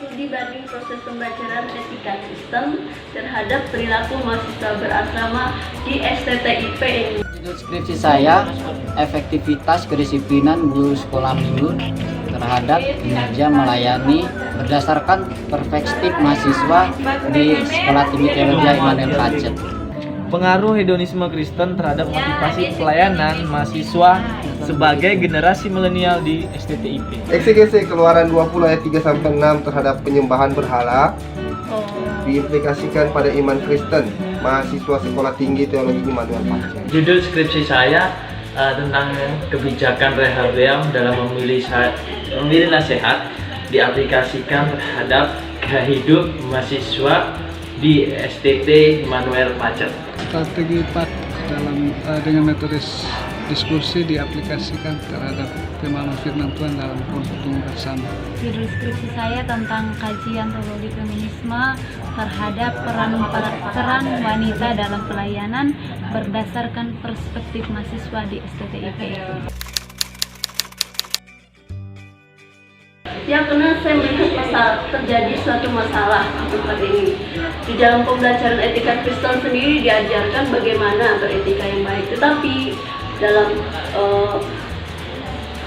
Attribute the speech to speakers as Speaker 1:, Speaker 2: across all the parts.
Speaker 1: studi banding proses pembelajaran etika Kristen terhadap perilaku mahasiswa berasrama di STTIP ini.
Speaker 2: Judul skripsi saya, efektivitas kedisiplinan guru sekolah minggu terhadap kinerja melayani berdasarkan perspektif mahasiswa di Sekolah Tinggi Teologi Immanuel Pacet.
Speaker 3: Pengaruh hedonisme Kristen terhadap motivasi pelayanan mahasiswa sebagai generasi milenial di STTIP.
Speaker 4: Eksegese Keluaran 20 ayat 3-6 terhadap penyembahan berhala diimplikasikan pada iman Kristen mahasiswa Sekolah Tinggi Teologi Immanuel Pacet.
Speaker 5: Judul skripsi saya tentang kebijakan Rehabeam dalam memilih nasihat diaplikasikan terhadap gaya hidup mahasiswa di STT Immanuel Pacet.
Speaker 6: Strategi 4 dengan metode diskusi diaplikasikan terhadap firman Tuhan dalam pertemuan bersama.
Speaker 7: Judul skripsi saya tentang kajian teologi feminisme terhadap peran wanita dalam pelayanan berdasarkan perspektif mahasiswa di STTIP.
Speaker 1: Yang pernah saya melihat terjadi suatu masalah tempat ini. Di dalam pembelajaran etika Kristen sendiri diajarkan bagaimana beretika yang baik, tetapi dalam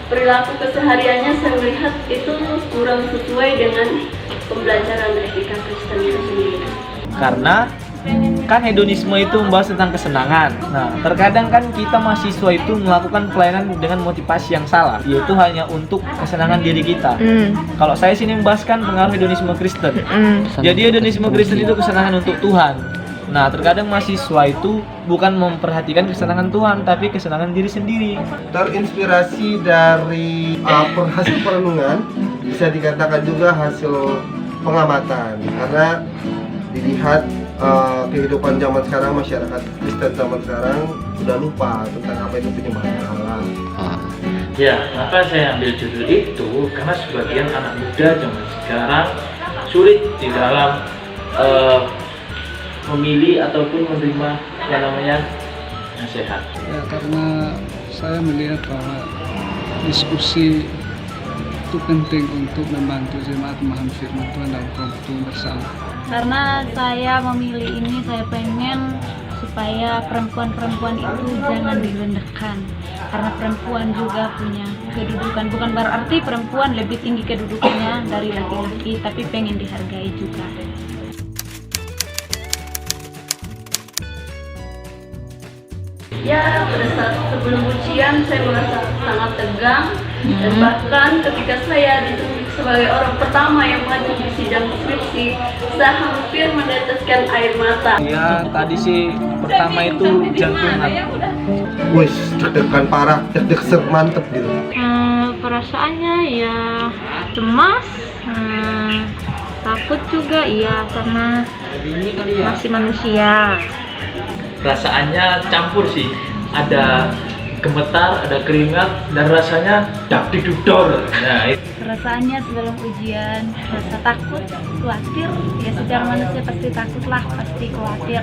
Speaker 1: perilaku kesehariannya saya melihat itu kurang sesuai dengan pembelajaran etika Kristen itu sendiri.
Speaker 3: Karena kan hedonisme itu membahas tentang kesenangan. Nah, terkadang kan kita mahasiswa itu melakukan pelayanan dengan motivasi yang salah, yaitu hanya untuk kesenangan diri kita. Kalau saya sini membahaskan pengaruh hedonisme Kristen. Jadi hedonisme Kristen itu kesenangan untuk Tuhan. Nah, terkadang mahasiswa itu bukan memperhatikan kesenangan Tuhan, tapi kesenangan diri sendiri.
Speaker 4: Terinspirasi dari hasil perenungan, bisa dikatakan juga hasil pengamatan, karena dilihat kehidupan zaman sekarang, masyarakat Kristen zaman sekarang sudah lupa tentang apa itu penyembahan berhala.
Speaker 5: Ya, kenapa saya ambil judul itu? Karena sebagian anak muda zaman sekarang sulit di dalam memilih ataupun menerima yang namanya nasihat.
Speaker 6: Ya, karena saya melihat bahwa diskusi itu penting untuk membantu jemaat memahami firman Tuhan dalam pertemuan bersama.
Speaker 7: Karena saya memilih ini, saya pengen supaya perempuan-perempuan itu jangan direndahkan. Karena perempuan juga punya kedudukan, bukan berarti perempuan lebih tinggi kedudukannya dari laki-laki, tapi pengen dihargai juga.
Speaker 1: Ya, pada saat sebelum ujian saya merasa sangat tegang, dan bahkan ketika saya ditunjuk sebagai orang pertama yang maju di sidang skripsi, saya hampir meneteskan air mata.
Speaker 3: Ya, tadi sih pertama itu jantungan.
Speaker 4: Wih, deg-degan parah, deg-deg mantep gitu.
Speaker 7: Perasaannya ya cemas, takut juga, iya, karena masih manusia.
Speaker 5: Perasaannya campur sih, ada gemetar, ada keringat, dan rasanya dak-didudor. Nah,
Speaker 7: Perasaannya sebelum ujian, rasa takut, khawatir, ya secara manusia pasti takut lah, pasti khawatir.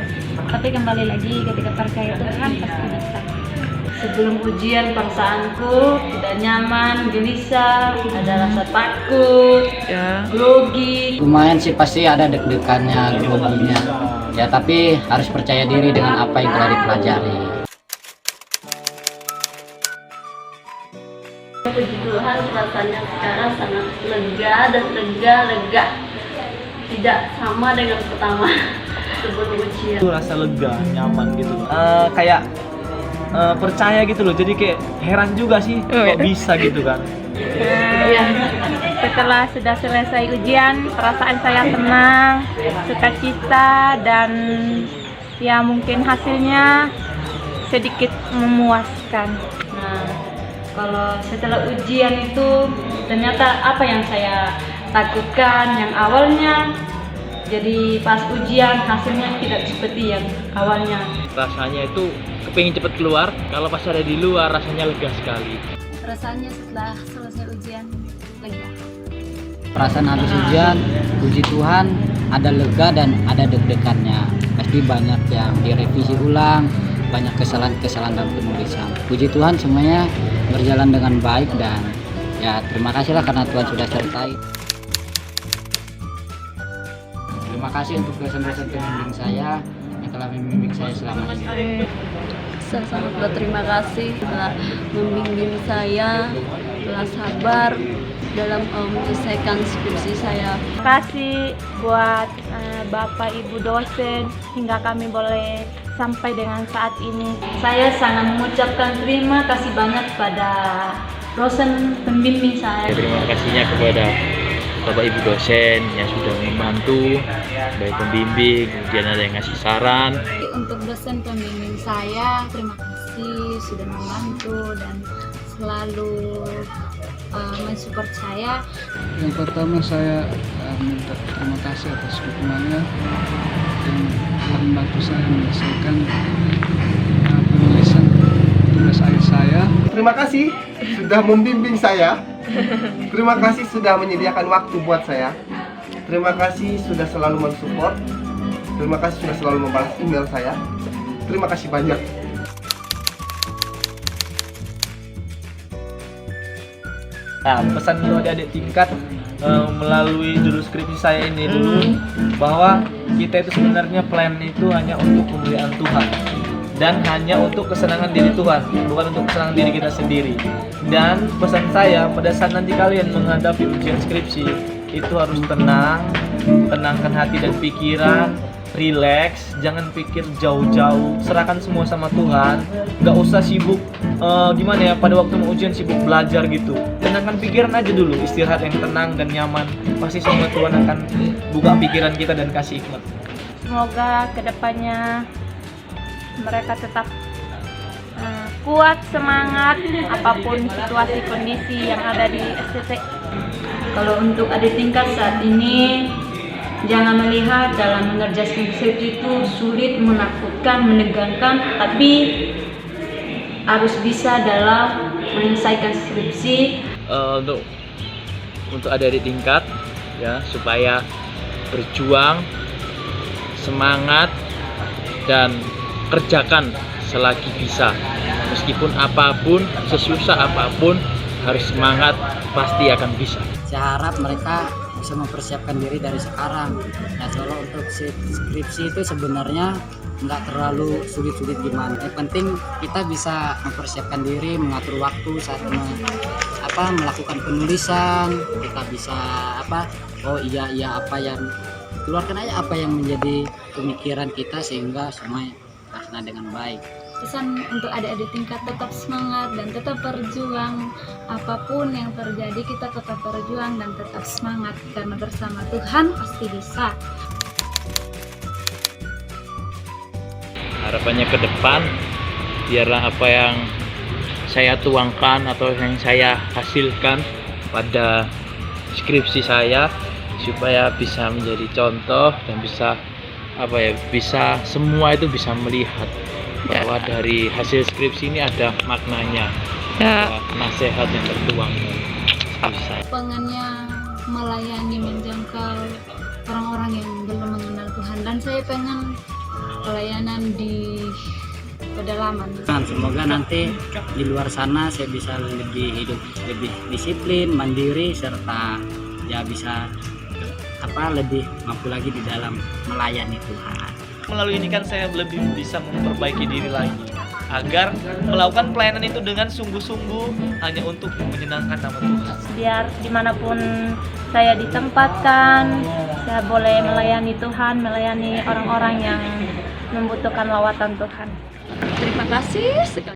Speaker 7: Tapi kembali lagi ketika percaya Tuhan pasti bisa.
Speaker 8: Sebelum ujian perasaanku tidak nyaman, gelisah, ada rasa takut, grogi.
Speaker 2: Lumayan sih, pasti ada deg-degannya, groginya. Ya, tapi harus percaya diri dengan apa yang telah dipelajari.
Speaker 1: Puji Tuhan, rasanya sekarang sangat lega dan lega. Tidak sama dengan pertama sebelum ujian.
Speaker 3: Itu rasa lega, nyaman gitu. Kayak percaya gitu loh. Jadi kayak heran juga sih kok bisa gitu kan.
Speaker 7: Setelah sudah selesai ujian, perasaan saya tenang, sukacita, dan ya mungkin hasilnya sedikit memuaskan.
Speaker 8: Nah, kalau setelah ujian itu ternyata apa yang saya takutkan yang awalnya, jadi pas ujian hasilnya tidak seperti yang awalnya.
Speaker 3: Rasanya itu kepingin cepet keluar, kalau pas ada di luar rasanya lega sekali.
Speaker 7: Rasanya setelah selesai ujian lega.
Speaker 2: Perasaan habis ujian, puji Tuhan, ada lega dan ada deg-degannya. Pasti banyak yang direvisi ulang, banyak kesalahan-kesalahan dalam penulisan. Puji Tuhan, semuanya berjalan dengan baik, dan ya terima kasihlah karena Tuhan sudah sertai. Terima kasih untuk dosen-dosen pembimbing saya yang telah membimbing saya selama ini.
Speaker 1: Saya sangat berterima kasih telah membimbing saya, telah sabar dalam menyelesaikan skripsi saya.
Speaker 7: Terima kasih buat Bapak Ibu dosen hingga kami boleh sampai dengan saat ini.
Speaker 8: Saya sangat mengucapkan terima kasih banyak pada dosen pembimbing saya.
Speaker 5: Terima kasihnya kepada Bapak Ibu dosen yang sudah membantu, baik pembimbing, kemudian ada yang ngasih saran.
Speaker 7: Untuk dosen pembimbing saya, terima kasih sudah membantu dan selalu mensupport saya.
Speaker 6: Yang pertama saya minta terima kasih atas dukungannya yang telah membantu saya menyelesaikan penulisan tugas akhir saya.
Speaker 4: Terima kasih sudah membimbing saya. Terima kasih sudah menyediakan waktu buat saya. Terima kasih sudah selalu mensupport. Terima kasih sudah selalu membalas email saya. Terima kasih banyak.
Speaker 3: Nah, pesan dulu adik-adik tingkat melalui judul skripsi saya ini dulu, bahwa kita itu sebenarnya plan itu hanya untuk kemuliaan Tuhan dan hanya untuk kesenangan diri Tuhan, bukan untuk kesenangan diri kita sendiri. Dan pesan saya pada saat nanti kalian menghadapi ujian skripsi itu harus tenang, tenangkan hati dan pikiran, relax, jangan pikir jauh-jauh, serahkan semua sama Tuhan. Gak usah sibuk gimana ya, pada waktu mau ujian sibuk belajar gitu. Tenangkan pikiran aja dulu, istirahat yang tenang dan nyaman. Pasti semua Tuhan akan buka pikiran kita dan kasih hikmat.
Speaker 7: Semoga kedepannya mereka tetap kuat, semangat apapun situasi kondisi yang ada di STT.
Speaker 8: Kalau untuk adik tingkat saat ini, jangan melihat dalam mengerjakan skripsi itu sulit, menakutkan, menegangkan, tapi harus bisa dalam menyelesaikan skripsi.
Speaker 5: Untuk adik-adik tingkat ya, supaya berjuang, semangat dan kerjakan selagi bisa. Meskipun apapun, sesusah apapun, harus semangat, pasti akan bisa.
Speaker 2: Saya harap mereka bisa mempersiapkan diri dari sekarang. Nah, kalau untuk skripsi itu sebenarnya nggak terlalu sulit-sulit gimana. Yang penting kita bisa mempersiapkan diri, mengatur waktu saat melakukan penulisan. Kita bisa apa yang keluarkan aja apa yang menjadi pemikiran kita sehingga semua terlaksana dengan baik.
Speaker 7: Pesan untuk adik-adik tingkat, tetap semangat dan tetap berjuang. Apapun yang terjadi kita tetap berjuang dan tetap semangat, karena bersama Tuhan pasti bisa.
Speaker 5: Harapannya ke depan, biarlah apa yang saya tuangkan atau yang saya hasilkan pada skripsi saya supaya bisa menjadi contoh dan bisa semua itu bisa melihat bahwa dari hasil skripsi ini ada maknanya, nasihat yang tertuang dalam skripsi saya.
Speaker 7: Pengennya melayani, menjangkau orang-orang yang belum mengenal Tuhan, dan saya pengen pelayanan di pedalaman.
Speaker 2: Semoga nanti di luar sana saya bisa hidup lebih disiplin, mandiri, serta ya bisa lebih mampu lagi di dalam melayani Tuhan.
Speaker 3: Melalui ini kan saya lebih bisa memperbaiki diri lagi agar melakukan pelayanan itu dengan sungguh-sungguh hanya untuk menyenangkan nama Tuhan.
Speaker 7: Biar dimanapun saya ditempatkan, saya boleh melayani Tuhan, melayani orang-orang yang membutuhkan lawatan Tuhan.
Speaker 1: Terima kasih sekali.